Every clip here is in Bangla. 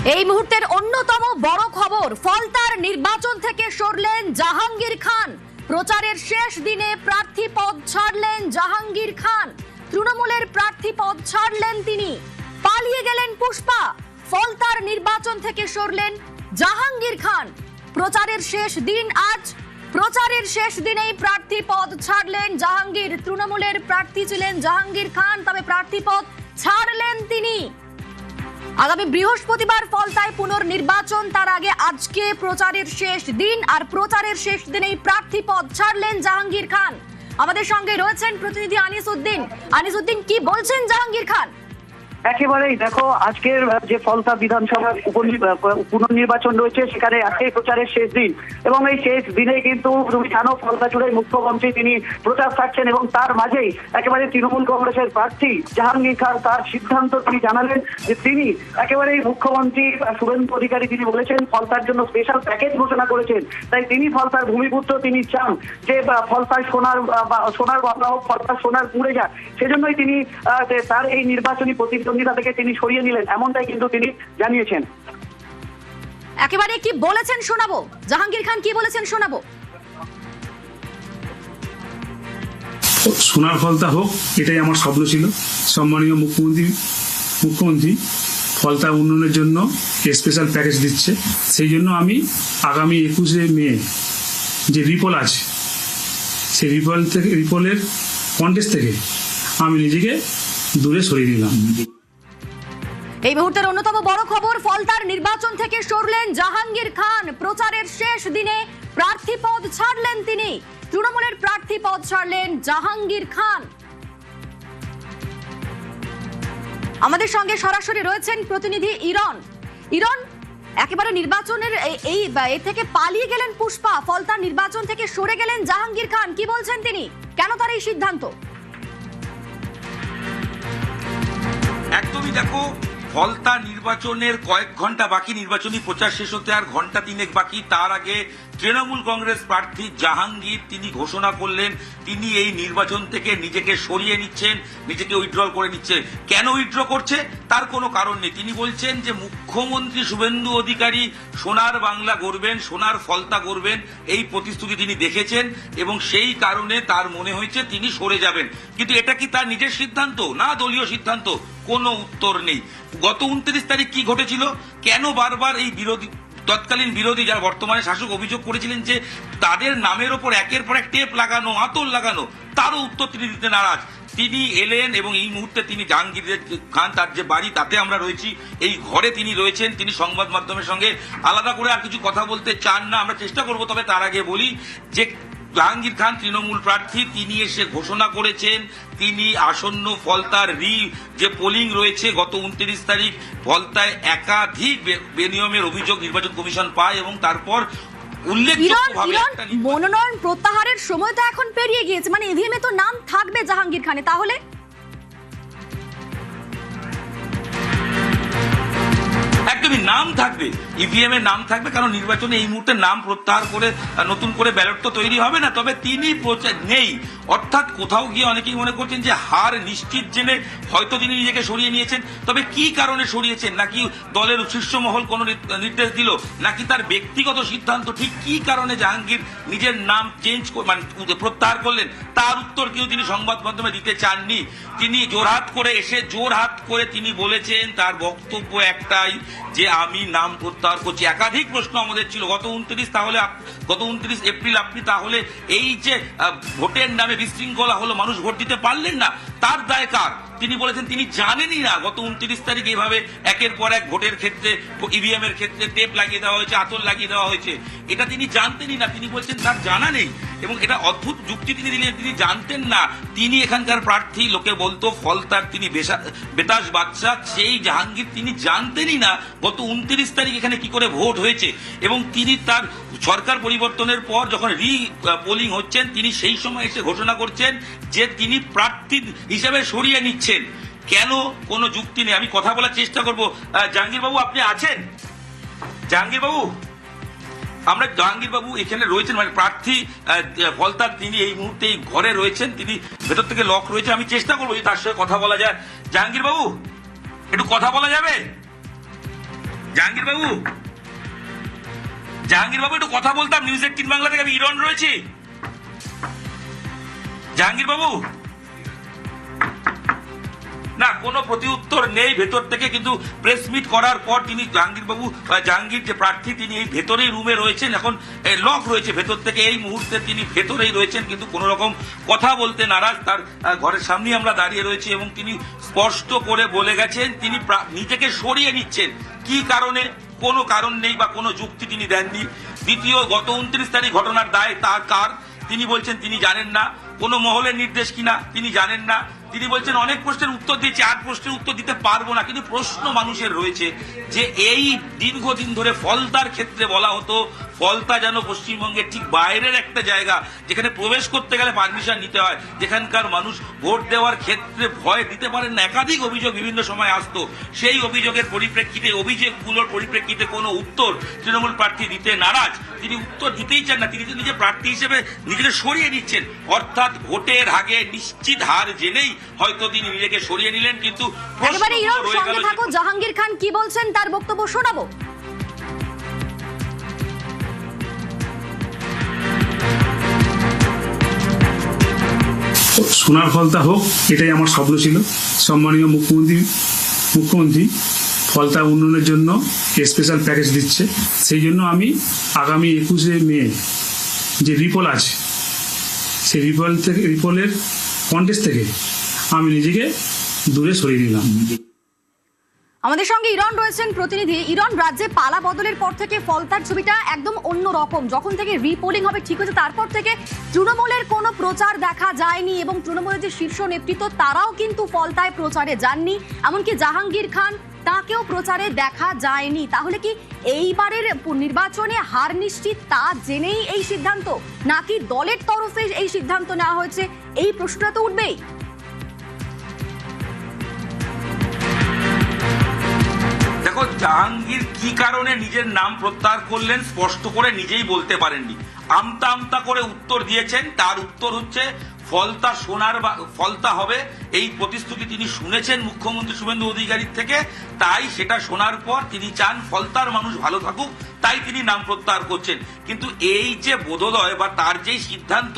এই মুহূর্তের অন্যতম বড় খবর, ফলতার নির্বাচন থেকে সরলেন জাহাঙ্গীর খান। প্রচারের শেষ দিনে প্রার্থী পদ ছাড়লেন জাহাঙ্গীর খান। তৃণমূলের প্রার্থী পদ ছাড়লেন তিনি, পালিয়ে গেলেন পুষ্পা। ফলতার নির্বাচন থেকে সরলেন জাহাঙ্গীর খান। প্রচারের শেষ দিন আজ, প্রচারের শেষ দিনেই প্রার্থী পদ ছাড়লেন জাহাঙ্গীর। তৃণমূলের প্রার্থী ছিলেন জাহাঙ্গীর খান, তবে প্রার্থী পদ ছাড়লেন তিনি। আগামী বৃহস্পতিবার ফলতায় পুনর্নির্বাচন, তার আগে আজকে প্রচারের শেষ দিন, আর প্রচারের শেষ দিনেই প্রার্থী পদ ছাড়লেন জাহাঙ্গীর খান। আমাদের সঙ্গে রয়েছেন প্রতিনিধি আনিস উদ্দিন। আনিস উদ্দিন, কি বলছেন জাহাঙ্গীর খান? একেবারেই দেখো, আজকের যে ফলতা বিধানসভার পুনর্নির্বাচন রয়েছে সেখানে আজকে প্রচারের শেষ দিন, এবং এই শেষ দিনে কিন্তু তুমি জানো ফলতা জুড়ে মুখ্যমন্ত্রী তিনি প্রচার থাকছেন, এবং তার মাঝেই একেবারে তৃণমূল কংগ্রেসের প্রার্থী জাহাঙ্গীর খান তার সিদ্ধান্ত তিনি জানালেন যে তিনি একেবারেই মুখ্যমন্ত্রী শুভেন্দু অধিকারী তিনি বলেছেন ফলতার জন্য স্পেশাল প্যাকেজ ঘোষণা করেছেন। তাই তিনি ফলতার ভূমিপুত্র, তিনি চান যে ফলতায় সোনার বাংলা হোক, ফলতার সোনার পুড়ে যাক। সেজন্যই তিনি তার এই নির্বাচনী প্রতিদ্বন্দ্বিতা থেকে তিনি সরিয়ে নিলেন, এমনটাই কিন্তু তিনি জানিয়েছেন। একেবারে কি বলেছেন শোনাবো, জাহাঙ্গীর খান কি বলেছেন শোনাবো। সোনার ফলতা হোক, এটাই আমার স্বপ্ন ছিল। সম্মানীয় মুখ্যমন্ত্রী ফলতা উন্নয়নের জন্য স্পেশাল প্যাকেজ দিচ্ছে, সেই জন্য আমি আগামী 21শে মে যে রিপোল আছে, সেই রিপোলের কন্টেস্ট থেকে আমি নিজেকে দূরে সরিয়ে দিলাম। এই মুহূর্তের অন্যতম বড় খবর, ফলতার নির্বাচন থেকে সরলেন জাহাঙ্গীর খান। প্রচারের শেষ দিনে প্রার্থী পদ ছাড়লেন তিনি। তৃণমূলের প্রার্থী পদ ছাড়লেন জাহাঙ্গীর খান। আমাদের সঙ্গে সরাসরি রয়েছেন প্রতিনিধি ইরন। ইরন, একেবারে নির্বাচনের এই থেকে পালিয়ে গেলেন পুষ্পা, ফলতার নির্বাচন থেকে সরে গেলেন জাহাঙ্গীর খান, কি বলছেন তিনি, কেন তার এই সিদ্ধান্ত? একদমই দেখো, ফলতা নির্বাচনের কয়েক ঘন্টা বাকি, নির্বাচনী প্রচার শেষ হতে আর ঘন্টা তিনেক বাকি। তার আগে তৃণমূল কংগ্রেস প্রার্থী জাহাঙ্গীর তিনি ঘোষণা করলেন তিনি এই নির্বাচন থেকে নিজেকে সরিয়ে নিচ্ছেন, নিজেকে উইথড্র করে নিচ্ছে। কেন উইথড্র করছে তার কোনো কারণ নেই। তিনি বলছেন যে মুখ্যমন্ত্রী শুভেন্দু অধিকারী সোনার বাংলা গড়বেন, সোনার ফলতা গড়বেন, এই প্রতিশ্রুতি তিনি দেখেছেন, এবং সেই কারণে তার মনে হয়েছে তিনি সরে যাবেন। কিন্তু এটা কি তার নিজের সিদ্ধান্ত না দলীয় সিদ্ধান্ত? কোনো উত্তর নেই। গত 29 তারিখ কি ঘটেছিল, কেন বারবার এই তৎকালীন বিরোধী যারা বর্তমানে শাসক অভিযোগ করেছিলেন যে তাদের নামের ওপর একের পর এক টেপ লাগানো, আতর লাগানো, তারও উত্তর তিনি দিতে নারাজ। তিনি এলেন এবং এই মুহূর্তে তিনি জাহাঙ্গীর খান তার যে বাড়ি তাতে আমরা রয়েছি, এই ঘরে তিনি রয়েছেন। তিনি সংবাদ মাধ্যমের সঙ্গে আলাদা করে আর কিছু কথা বলতে চান না, আমরা চেষ্টা করবো। তবে তার আগে বলি যে জাহাঙ্গীর খান তৃণমূল প্রার্থী, তিনি এসে ঘোষণা করেছেন তিনি আসন্ন ফলতার যে পোলিং রয়েছে গত 29 তারিখ ফলতায় একাধিক বেনিয়মের অভিযোগ নির্বাচন কমিশন পায়, এবং তারপর উল্লেখযোগ্যভাবে মনোনয়ন প্রত্যাহারের সময় তো এখন পেরিয়ে গিয়েছে, মানে ইভিএম এ তো নাম থাকবে জাহাঙ্গীর খানে, তাহলে একদমই নাম থাকবে, ইভিএম এর নাম থাকবে, কারণ নির্বাচনে এই মুহূর্তে নাম প্রত্যাহার করে নতুন করে ব্যালট তো তৈরি হবে না। তবে তিনি নেই, অর্থাৎ কোথাও গিয়ে অনেকেই মনে করছেন যে হার নিশ্চিত জেনে হয়তো তিনি নিজেকে সরিয়ে নিয়েছেন। তবে কি কারণে সরিয়েছেন, নাকি দলের শীর্ষ মহল কোনো নির্দেশ দিল, নাকি তার ব্যক্তিগত সিদ্ধান্ত, ঠিক কি কারণে জাহাঙ্গীর নিজের নাম চেঞ্জ মানে প্রত্যাহার করলেন, তার উত্তর কেউ তিনি সংবাদ মাধ্যমে দিতে চাননি। তিনি জোরহাত করে তিনি বলেছেন তার বক্তব্য একটাই যে আমি নাম প্রত্যাহার করছি। একাধিক প্রশ্ন আমাদের ছিল গত 29 এপ্রিল আপনি তাহলে এই যে ভোটের নামে বিশৃঙ্খলা হলো, মানুষ ভোট দিতে পারলেন না, তার দায় কার? তিনি বলেছেন তিনি জানেনই না গত 29 তারিখ এইভাবে একের পর এক ভোটের ক্ষেত্রে, ইভিএম এর ক্ষেত্রে টেপ লাগিয়ে দেওয়া হয়েছে, আতর লাগিয়ে দেওয়া হয়েছে, এটা তিনি জানতেনই না। তিনি বলছেন তার জানা নেই, এবং এটা অদ্ভুত যুক্তি তিনি দিলেন, তিনি জানতেন না। তিনি এখানকার প্রার্থী, লোকে বলতো ফলতার তিনি বেতাস বাদশা, সেই জাহাঙ্গীর তিনি জানতেনই না গত 29 তারিখ এখানে কি করে ভোট হয়েছে। এবং তিনি তার সরকার পরিবর্তনের পর যখন পোলিং হচ্ছেন, তিনি সেই সময় এসে ঘোষণা করছেন যে তিনি প্রার্থী হিসেবে সরিয়ে নিচ্ছেন। কেন? কোনো যুক্তি নেই। আমি কথা বলার চেষ্টা করবো। জাহাঙ্গীর বাবু আপনি আছেন? জাহাঙ্গীর বাবু, আমরা জাহাঙ্গীর বাবু এখানে রয়েছেন, মানে প্রার্থী ফলতার তিনি এই মুহূর্তে এই ঘরে রয়েছেন, তিনি ভেতর থেকে লক রয়েছে। আমি চেষ্টা করবো যে তার সঙ্গে কথা বলা যায়। জাহাঙ্গীর বাবু, একটু কথা বলা যাবে? জাহাঙ্গীর বাবু একটু কথা বলতাম। নিউজ 18 বাংলা থেকে আমি ইরন রয়েছি। জাহাঙ্গীর বাবু, না কোনো প্রতি উত্তর নেই ভেতর থেকে, কিন্তু প্রেস মিট করার পর তিনি জাহাঙ্গীর যে প্রার্থী তিনি এই ভেতরেই রুমে রয়েছেন, এখন লক রয়েছে ভেতর থেকে, এই মুহূর্তে তিনি ভেতরেই রয়েছেন, কিন্তু কোন রকম কথা বলতে নারাজ। তার ঘরের সামনেই আমরা দাঁড়িয়ে রয়েছি এবং তিনি স্পষ্ট করে বলে গেছেন তিনি নিজেকে সরিয়ে নিচ্ছেন। কি কারণে? কোনো কারণ নেই বা কোনো যুক্তি তিনি দেননি। দ্বিতীয়, গত 29 তারিখ ঘটনার দায় তার কার তিনি বলছেন তিনি জানেন না। কোনো মহলের নির্দেশ কিনা তিনি জানেন না। তিনি বলছেন অনেক প্রশ্নের উত্তর দিয়েছি, আর প্রশ্নের উত্তর দিতে পারবো না। কিন্তু প্রশ্ন মানুষের রয়েছে যে এই দীর্ঘদিন ধরে ফলতার ক্ষেত্রে বলা হতো ফলতা যেন পশ্চিমবঙ্গের ঠিক বাইরের একটা জায়গা, যেখানে প্রবেশ করতে গেলে পারমিশন নিতে হয়, যেখানকার মানুষ ভোট দেওয়ার ক্ষেত্রে ভয় দিতে পারেন না। একাধিক অভিযোগ বিভিন্ন সময় আসতো। সেই অভিযোগের পরিপ্রেক্ষিতে, অভিযোগগুলোর পরিপ্রেক্ষিতে কোনো উত্তর তৃণমূল প্রার্থী দিতে নারাজ। তিনি উত্তর দিতেই চান না। তিনি তো নিজে প্রার্থী হিসেবে নিজেকে সরিয়ে নিচ্ছেন, অর্থাৎ ভোটের আগে নিশ্চিত হার জেনেই হয়তো তিনি নিজেকে সরিয়ে নিলেন। কিন্তু একেবারে ইরন সঙ্গে থাকো, জাহাঙ্গীর খান কি বলছেন তার বক্তব্য শোনাবো। সোনার ফলতা হোক, এটাই আমার স্বপ্ন ছিল। সম্মানীয় মুখ্যমন্ত্রী ফলতা উন্নয়নের জন্য স্পেশাল প্যাকেজ দিচ্ছে। সেই জন্য আমি আগামী 21শে মে যে রিপোল আছে, সেই রিপোলের কন্টেস্ট থেকে আমি নিজেকে দূরে সরিয়ে দিলাম। আমাদের সঙ্গে ইরন রয়েছেন প্রতিনিধি। ইরন, রাজ্যে পালা বদলের পর থেকে ফলতার ছবিটা একদম অন্য রকম। যখন থেকে রিপোলিং হবে ঠিক হয়েছে, তারপর থেকে তৃণমূলের কোনো প্রচার দেখা যায়নি এবং তৃণমূলের যে শীর্ষ নেতৃত্ব তারাও কিন্তু ফলতায় প্রচারে যাননি। এমনকি জাহাঙ্গীর খান, তাকেও প্রচারে দেখা যায়নি। তাহলে কি এইবারের নির্বাচনে হার নিশ্চিত তা জেনেই এই সিদ্ধান্ত, নাকি দলের তরফে এই সিদ্ধান্ত নেওয়া হয়েছে? এই প্রশ্নটা তো উঠবেই। দেখো, জাহাঙ্গীর কি কারণে নিজের নাম প্রত্যাহার করলেন স্পষ্ট করে নিজেই বলতে পারেননি। আমতা আমতা করে উত্তর দিয়েছেন। তার উত্তর হচ্ছে ফলতা হবে, এই প্রতিশ্রুতি তিনি শুনেছেন মুখ্যমন্ত্রী শুভেন্দু অধিকারীর থেকে। তাই সেটা শোনার পর তিনি চান ফলতার মানুষ ভালো থাকুক, তাই তিনি নাম প্রত্যাহার করছেন। কিন্তু এই যে বোধোদয় বা তার যে সিদ্ধান্ত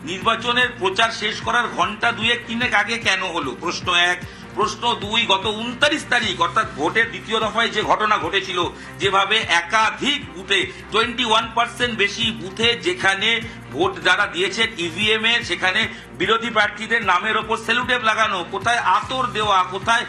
নির্বাচনের প্রচার শেষ করার ঘন্টা 2-3 আগে কেন হলো? প্রশ্ন 1। প্রশ্ন 2, গত 29 তারিখ অর্থাৎ ভোটের দ্বিতীয় দফায় যে ঘটনা ঘটেছিল, যেভাবে একাধিক বুথে 21% বেশি বুথে যেখানে ভোট যারা দিয়েছেন ইভিএম এ, সেখানে বিরোধী প্রার্থীদের নামের ওপর সেলুটেপ লাগানো, কোথায় আতর দেওয়া, কোথায়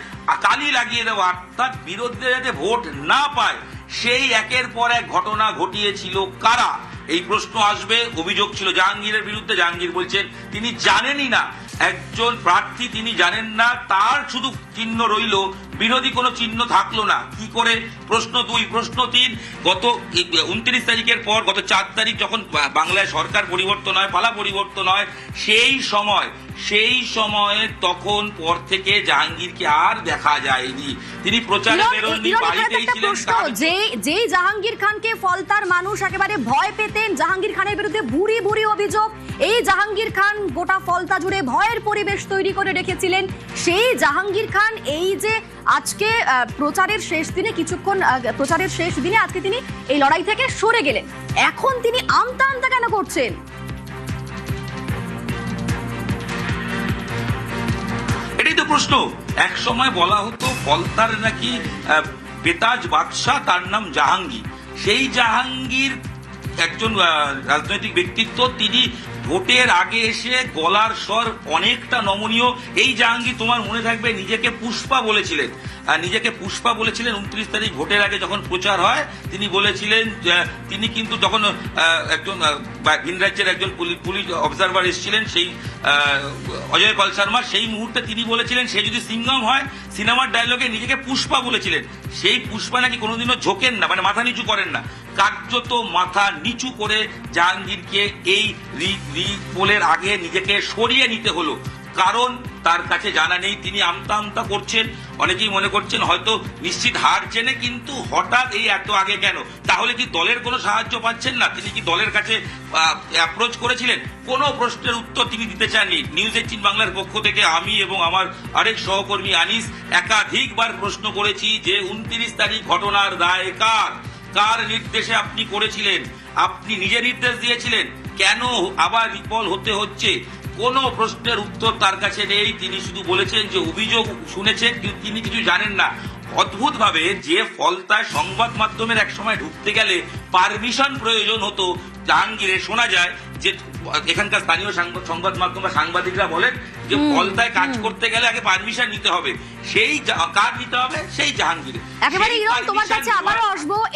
কালি লাগিয়ে দেওয়া, অর্থাৎ বিরোধীরা যাতে ভোট না পায়, সেই একের পর এক ঘটনা ঘটিয়েছিল কারা? এই প্রশ্ন আসবে। অভিযোগ ছিল জাহাঙ্গীরের বিরুদ্ধে। জাহাঙ্গীর বলছেন তিনি জানেনই না, একজন প্রার্থী তিনি জানেন না, তার শুধু চিহ্ন রইল, বিরোধী কোনো চিহ্ন থাকলো না। কি করে? প্রশ্ন 2। প্রশ্ন 3, গত 29 তারিখের পর গত 4 তারিখ যখন বাংলায় সরকার পরিবর্তন হয়, পালা পরিবর্তন হয়, সেই সময়ে তখন পর থেকে জাহাঙ্গীরকে আর দেখা যায়নি। তিনি প্রচারে বেরোননি, বাড়িতেই ছিলেন। যেই জাহাঙ্গীর খানকে ফলতার মানুষ একেবারে ভয় পেতেন, জাহাঙ্গীর খানের বিরুদ্ধে ভুরি ভুরি অভিযোগ, এই জাহাঙ্গীর খান গোটা ফলতা জুড়ে ভয়ের পরিবেশ তৈরি করে রেখেছিলেন। সেই জাহাঙ্গীর খান এই যে আজকে প্রচারের শেষ দিনে আজকে তিনি এই লড়াই থেকে সরে গেলেন, এখন তিনি আমতা আমতা কেন করছেন? এটাই তো প্রশ্ন। এক সময় বলা হতো ফলতার নাকি বেতাজ বাদশাহ, তার নাম জাহাঙ্গীর। সেই জাহাঙ্গীর একজন রাজনৈতিক ব্যক্তিত্ব, তিনি ভোটের আগে এসে গলার স্বর অনেকটা নমনীয়। এই জাহাঙ্গীর, তোমার মনে থাকবে, নিজেকে পুষ্পা বলেছিলেন। 29 তারিখ ভোটের আগে যখন প্রচার হয়, তিনি বলেছিলেন, তিনি কিন্তু যখন একজন ভিন রাজ্যের একজন পুলিশ অবজারভার এসেছিলেন, সেই অজয় পাল শর্মা, সেই মুহূর্তে তিনি বলেছিলেন সে যদি সিঙ্গম হয়, সিনেমার ডায়লগে নিজেকে পুষ্পা বলেছিলেন। সেই পুষ্পা নাকি কোনোদিনও ঝোঁকেন না, মানে মাথা নিচু করেন না, কার্যত মাথা নিচু করে জাহাঙ্গীরকে এই রিপোলের আগে নিজেকে সরিয়ে নিতে হলো। কারণ তার কাছে জানা নেই, তিনি আমতা আমতা করছেন। অনেকেই মনে করছেন হয়তো নিশ্চিত হার জেনে, কিন্তু হঠাৎ এই এত আগে কেন? তাহলে কি দলের কোনো সাহায্য পাচ্ছেন না? তিনি কি দলের কাছে অ্যাপ্রোচ করেছিলেন? কোনো প্রশ্নের উত্তর তিনি দিতে চাননি। নিউজ 18 বাংলার পক্ষ থেকে আমি এবং আমার আরেক সহকর্মী আনিস একাধিকবার প্রশ্ন করেছি যে 29 তারিখ ঘটনার দায় কার নির্দেশে আপনি করেছিলেন? আপনি নিজে নির্দেশ দিয়েছিলেন, কেন আবার বিফল হতে হচ্ছে? কোনো প্রশ্নের উত্তর তার কাছে নেই। তিনি শুধু বলেছেন যে অভিযোগ শুনেছেন, কিন্তু তিনি কিছু জানেন না। অদ্ভুত ভাবে যে ফলতায় সংবাদ মাধ্যমের এক সময় ঢুকতে গেলে পারমিশন প্রয়োজন হতো, জাহাঙ্গীরে শোনা যায় যে এখানকার স্থানীয় সংবাদ মাধ্যম বা সাংবাদিকরা বলেন যে ফলতায় কাজ করতে গেলে আগে পারমিশন নিতে হবে। সেই কার নিতে হবে? সেই জাহাঙ্গীর। একেবারে ইরম, তোমার কাছে আবারও আসবো।